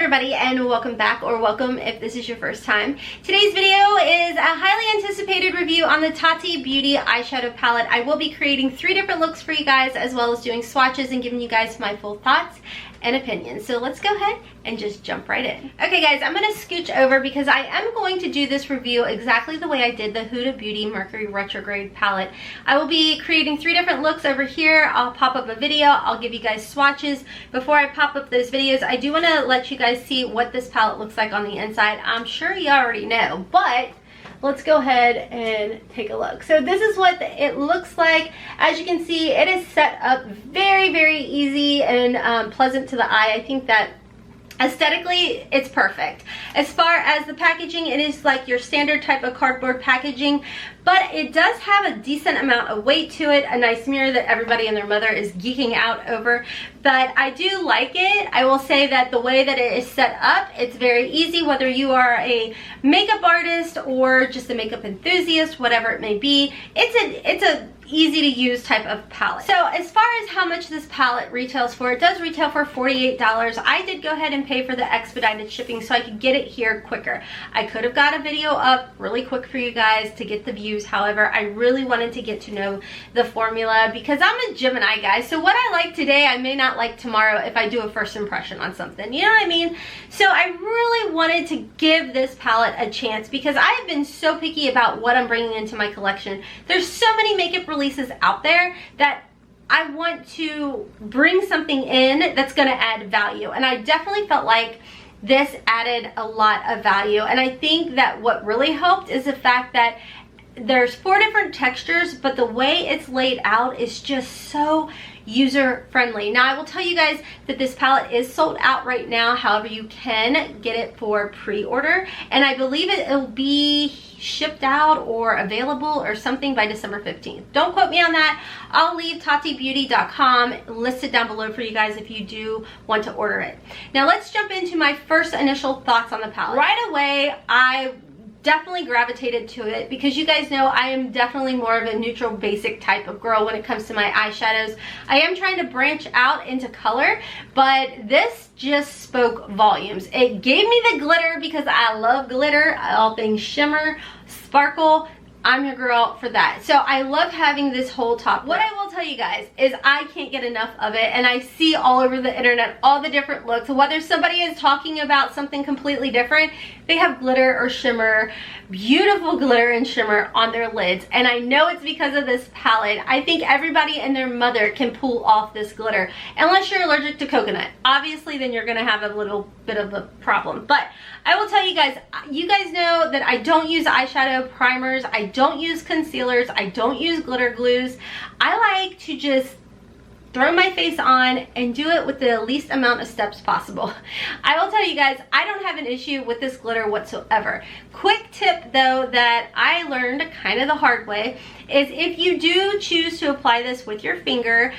everybody, and welcome back, or welcome if this is your first time. Today's video is a highly anticipated review on the Tati Beauty eyeshadow palette. I will be creating 3 different looks for you guys, as well as doing swatches and giving you guys my full thoughts and opinions. So let's go ahead and just jump right in. Okay guys, I'm gonna scooch over because I am going to do this review exactly the way I did the Huda Beauty Mercury Retrograde palette. I will be creating 3 different looks over here. I'll pop up a video, I'll give you guys swatches. Before I pop up those videos, I do want to let you guys see what this palette looks like on the inside. I'm sure you already know, but let's go ahead and take a look. So this is what it looks like. As you can see, it is set up very easy and pleasant to the eye. I think that aesthetically it's perfect. As far as the packaging, it is like your standard type of cardboard packaging, but it does have a decent amount of weight to it. A nice mirror that everybody and their mother is geeking out over, but I do like it. I will say that the way that it is set up, it's very easy, whether you are a makeup artist or just a makeup enthusiast, whatever it may be. It's a easy to use type of palette. So as far as how much this palette retails for, it does retail for $48. I did go ahead and pay for the expedited shipping so I could get it here quicker. I could have got a video up really quick for you guys to get the views. However, I really wanted to get to know the formula because I'm a Gemini, guys. So what I like today, I may not like tomorrow if I do a first impression on something. You know what I mean? So I really wanted to give this palette a chance because I have been so picky about what I'm bringing into my collection. There's so many makeup releases out there that I want to bring something in that's going to add value, and I definitely felt like this added a lot of value. And I think that what really helped is the fact that there's 4 different textures, but the way it's laid out is just so user friendly. Now I will tell you guys that this palette is sold out right now. However, you can get it for pre-order, and I believe it'll be shipped out or available or something by December 15th. Don't quote me on that. I'll leave tatibeauty.com listed down below for you guys if you do want to order it. Now let's jump into my first initial thoughts on the palette. Right away, I definitely gravitated to it because you guys know I am definitely more of a neutral basic type of girl when it comes to my eyeshadows. I am trying to branch out into color, but this just spoke volumes. It gave me the glitter because I love glitter, all things shimmer, sparkle. I'm your girl for that. So I love having this whole top. What I will tell you guys is I can't get enough of it, and I see all over the internet all the different looks. Whether somebody is talking about something completely different, they have glitter or shimmer, beautiful glitter and shimmer on their lids, and I know it's because of this palette. I think everybody and their mother can pull off this glitter, unless you're allergic to coconut. Obviously, then you're gonna have a little bit of a problem. But I will tell you guys know that I don't use eyeshadow primers, I don't use concealers, I don't use glitter glues. I like to just throw my face on and do it with the least amount of steps possible. I will tell you guys, I don't have an issue with this glitter whatsoever. Quick tip though that I learned kind of the hard way is if you do choose to apply this with your finger,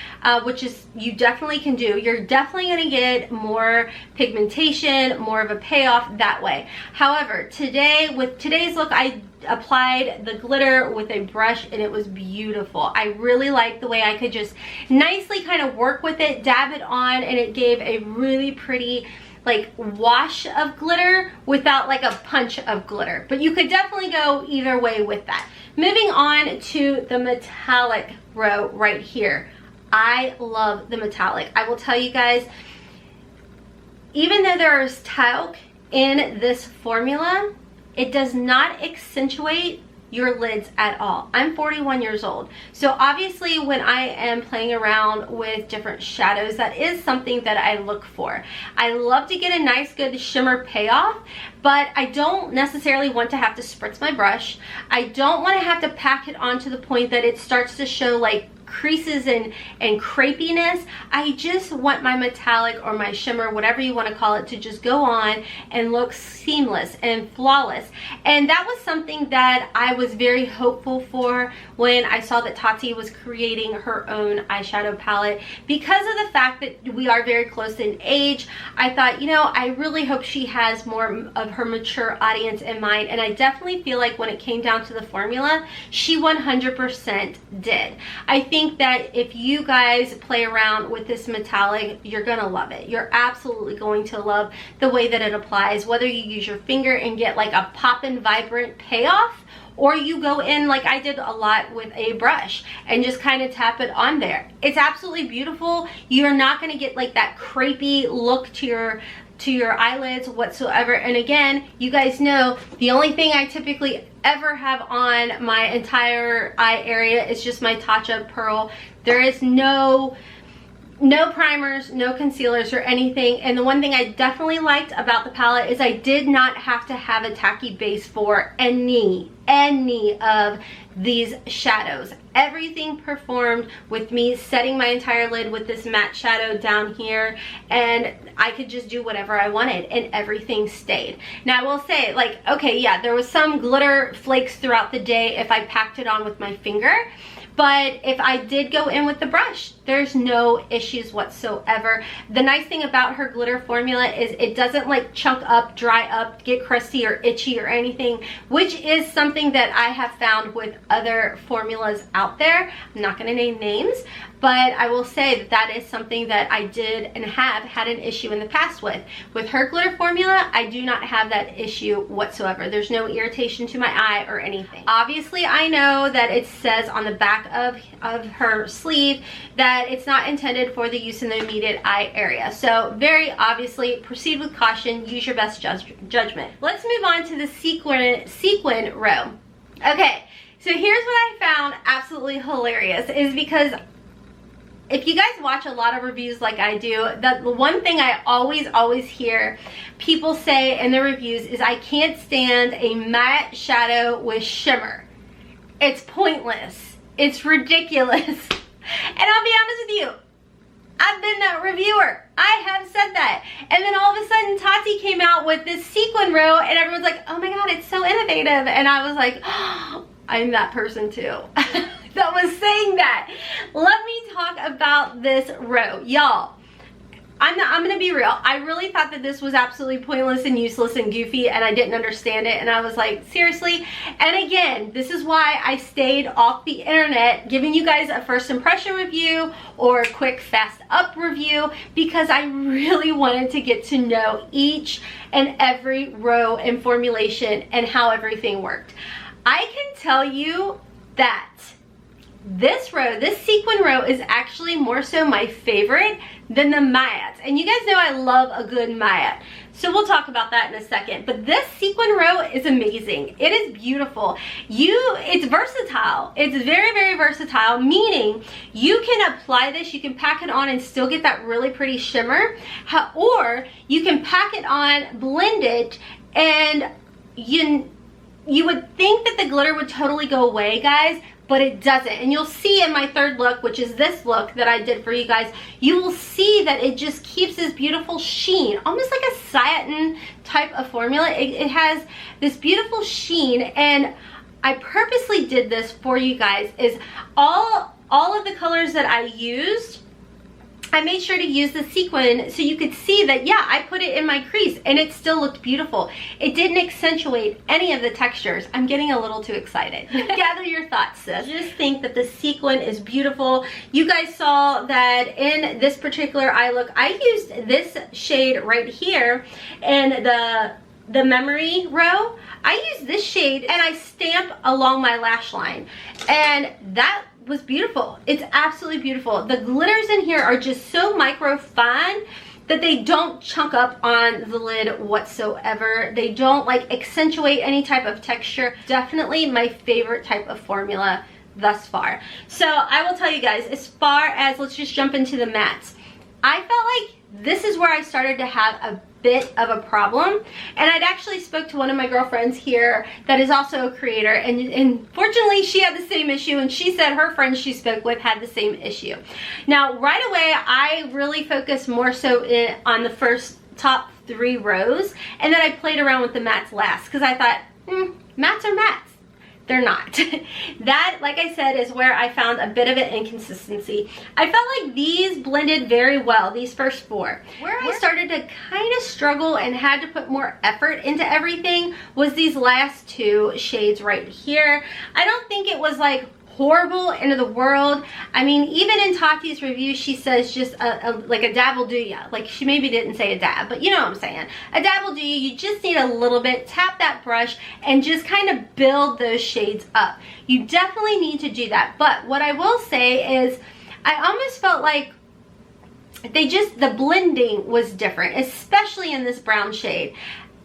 which is you definitely can do, you're definitely going to get more pigmentation, more of a payoff that way. However, today with today's look, I applied the glitter with a brush and it was beautiful. I really liked the way I could just nicely kind of work with it, dab it on, and it gave a really pretty like wash of glitter without like a punch of glitter. But you could definitely go either way with that. Moving on to the metallic row right here. I love the metallic. I will tell you guys, even though there is talc in this formula, it does not accentuate your lids at all. I'm 41 years old, so obviously when I am playing around with different shadows, that is something that I look for. I love to get a nice good shimmer payoff, but I don't necessarily want to have to spritz my brush. I don't want to have to pack it on to the point that it starts to show like creases and crepiness. I just want my metallic or my shimmer, whatever you want to call it, to just go on and look seamless and flawless. And that was something that I was very hopeful for when I saw that Tati was creating her own eyeshadow palette. Because of the fact that we are very close in age, I thought, you know, I really hope she has more of her mature audience in mind, and I definitely feel like when it came down to the formula, she 100% did. I think think that if you guys play around with this metallic, you're gonna love it. You're absolutely going to love the way that it applies, whether you use your finger and get like a poppin' vibrant payoff, or you go in like I did a lot with a brush and just kind of tap it on there. It's absolutely beautiful. You're not gonna get like that crepey look to your eyelids whatsoever. And again, you guys know the only thing I typically ever have on my entire eye area is just my Touch Up Pearl. There is no primers, no concealers or anything. And the one thing I definitely liked about the palette is I did not have to have a tacky base for any of these shadows. Everything performed with me setting my entire lid with this matte shadow down here, and I could just do whatever I wanted and everything stayed. Now I will say, like, okay, yeah, there was some glitter flakes throughout the day if I packed it on with my finger, but if I did go in with the brush, there's no issues whatsoever. The nice thing about her glitter formula is it doesn't like chunk up, dry up, get crusty or itchy or anything, which is something that I have found with other formulas out there. I'm not gonna name names, but I will say that that is something that I did and have had an issue in the past with. With her glitter formula, I do not have that issue whatsoever. There's no irritation to my eye or anything. Obviously, I know that it says on the back of her sleeve that it's not intended for the use in the immediate eye area. So very obviously, proceed with caution, use your best judgment. Let's move on to the sequin row. Okay, so here's what I found absolutely hilarious is because if you guys watch a lot of reviews like I do, the one thing I always hear people say in the reviews is I can't stand a matte shadow with shimmer. It's pointless. It's ridiculous. And I'll be honest with you, I've been that reviewer. I have said that. And then all of a sudden Tati came out with this sequin row and everyone's like, oh my god, it's so innovative. And I was like, oh, I'm that person too. That was saying that. Let me talk about this row. Y'all, I'm gonna be real. I really thought that this was absolutely pointless and useless and goofy and I didn't understand it, and I was like, seriously? And again, this is why I stayed off the internet giving you guys a first impression review or a quick fast up review, because I really wanted to get to know each and every row and formulation and how everything worked. I can tell you that this row, this sequin row, is actually more so my favorite than the mattes. And you guys know I love a good matte. So we'll talk about that in a second. But this sequin row is amazing. It is beautiful. It's versatile. It's very, very versatile, meaning you can apply this, you can pack it on and still get that really pretty shimmer. Or you can pack it on, blend it, and you would think that the glitter would totally go away, guys, but it doesn't. And you'll see in my third look, which is this look that I did for you guys, you will see that it just keeps this beautiful sheen, almost like a satin type of formula. It has this beautiful sheen, and I purposely did this for you guys. Is all of the colors that I used, I made sure to use the sequin so you could see that, yeah, I put it in my crease and it still looked beautiful. It didn't accentuate any of the textures. I'm getting a little too excited. Gather your thoughts, sis. I just think that the sequin is beautiful. You guys saw that in this particular eye look, I used this shade right here in the memory row. I used this shade and I stamp along my lash line, and that was beautiful. It's absolutely beautiful. The glitters in here are just so micro fine that they don't chunk up on the lid whatsoever. They don't like accentuate any type of texture. Definitely my favorite type of formula thus far. So I will tell you guys, as far as, let's just jump into the mattes. I felt like this is where I started to have a bit of a problem, and I'd actually spoke to one of my girlfriends here that is also a creator, and fortunately she had the same issue, and she said her friends she spoke with had the same issue. Now right away I really focused more so on the first top 3 rows, and then I played around with the mattes last because I thought mattes are mattes. They're not. That, like I said, is where I found a bit of an inconsistency. I felt like these blended very well, these first 4. Where I started to kind of struggle and had to put more effort into everything was these last 2 shades right here. I don't think it was like horrible, end of the world. I mean, even in Tati's review, she says just like a dab will do ya. Like, she maybe didn't say a dab, but you know what I'm saying. A dab will do you. You just need a little bit. Tap that brush and just kind of build those shades up. You definitely need to do that. But what I will say is, I almost felt like the blending was different, especially in this brown shade.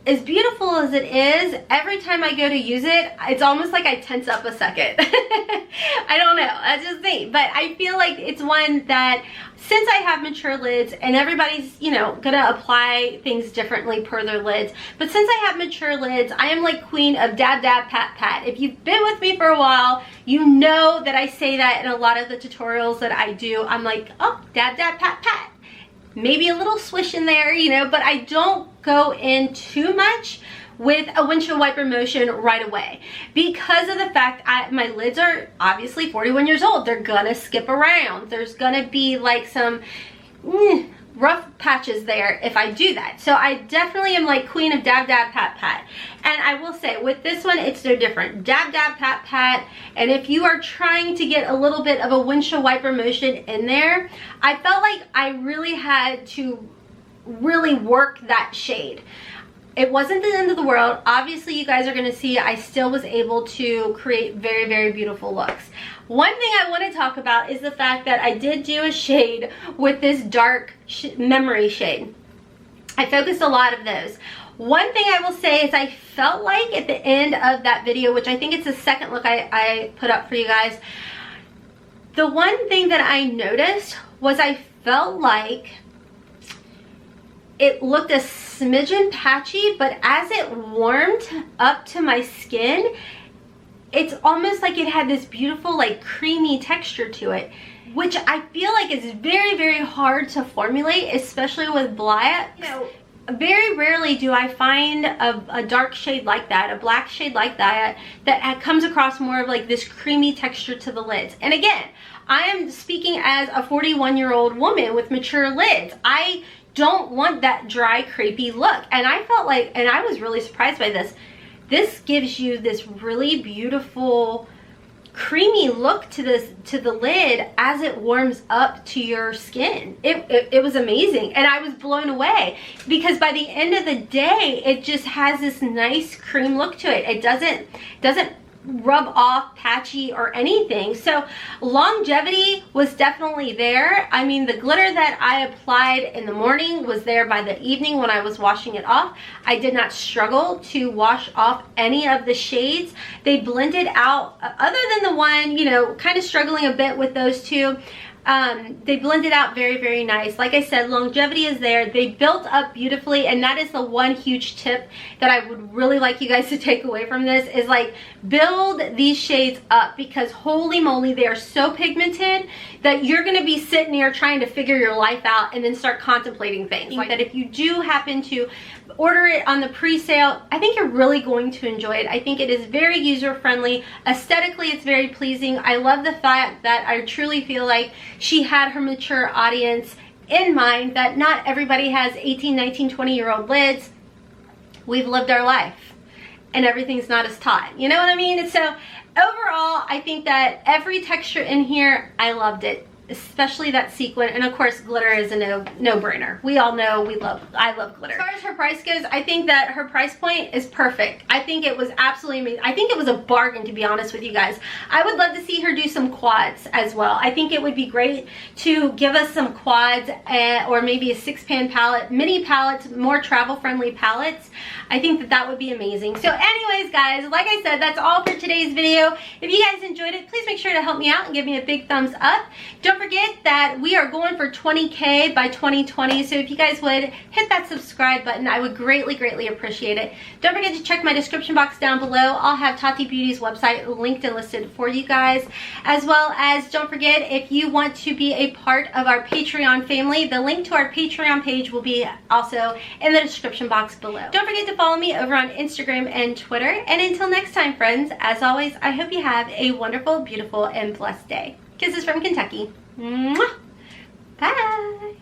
As beautiful as it is, every time I go to use it, it's almost like I tense up a second. I don't know, that's just me. But I feel like it's one that, since I have mature lids, and everybody's, you know, gonna apply things differently per their lids, but since I have mature lids, I am like queen of dab, dab, pat, pat. If you've been with me for a while, you know that I say that in a lot of the tutorials that I do. I'm like, oh, dab, dab, pat, pat. Maybe a little swish in there, you know, but I don't go in too much with a windshield wiper motion right away, because of the fact my lids are obviously 41 years old. They're gonna skip around. There's gonna be like some rough patches there if I do that. So I definitely am like queen of dab, dab, pat, pat. And I will say, with this one, it's no different. Dab, dab, pat, pat. And if you are trying to get a little bit of a windshield wiper motion in there, I felt like I really had to really work that shade. It wasn't the end of the world. Obviously, you guys are going to see I still was able to create very, very beautiful looks. One thing I want to talk about is the fact that I did do a shade with this dark memory shade. I focused a lot of those. One thing I will say is I felt like at the end of that video, which I think it's the second look I put up for you guys, the one thing that I noticed was I felt like it looked a smidgen patchy, but as it warmed up to my skin, it's almost like it had this beautiful like creamy texture to it, which I feel like is very, very hard to formulate, especially with black. You know, very rarely do I find a dark shade like that, a black shade like that, that comes across more of like this creamy texture to the lids. And again, I am speaking as a 41-year-old woman with mature lids. I don't want that dry, crepey look. And I felt like, and I was really surprised by this, this gives you this really beautiful creamy look to the lid as it warms up to your skin. It was amazing, and I was blown away, because by the end of the day it just has this nice cream look to it. It doesn't rub off patchy or anything. So longevity was definitely there. I mean, the glitter that I applied in the morning was there by the evening when I was washing it off. I did not struggle to wash off any of the shades. They blended out, other than the one, you know, kind of struggling a bit with those two. They blended out very, very nice. Like I said, longevity is there. They built up beautifully, and that is the one huge tip that I would really like you guys to take away from this, is like, build these shades up, because holy moly, they are so pigmented that you're going to be sitting here trying to figure your life out and then start contemplating things. Like that, if you do happen to order it on the pre-sale, I think you're really going to enjoy it. I think it is very user-friendly. Aesthetically, it's very pleasing. I love the fact that I truly feel like she had her mature audience in mind, that not everybody has 18, 19, 20-year-old lids. We've lived our life, and everything's not as taught. You know what I mean? So overall, I think that every texture in here, I loved it. Especially that sequin, and of course glitter is a no-brainer. We all know I love glitter. As far as her price goes, I think that her price point is perfect. I think it was absolutely amazing. I think it was a bargain, to be honest with you guys. I would love to see her do some quads as well. I think it would be great to give us some quads, or maybe a 6-pan palette, mini palettes, more travel-friendly palettes. I think that would be amazing. So anyways, guys, like I said, that's all for today's video. If you guys enjoyed it, please make sure to help me out and give me a big thumbs up. Don't forget that we are going for 20K by 2020, so if you guys would hit that subscribe button, I would greatly, greatly appreciate it. Don't forget to check my description box down below. I'll have Tati Beauty's website linked and listed for you guys, as well as don't forget, if you want to be a part of our Patreon family, the link to our Patreon page will be also in the description box below. Don't forget to follow me over on Instagram and Twitter, and until next time, friends, as always, I hope you have a wonderful, beautiful, and blessed day. Kisses from Kentucky. Mwah! Bye!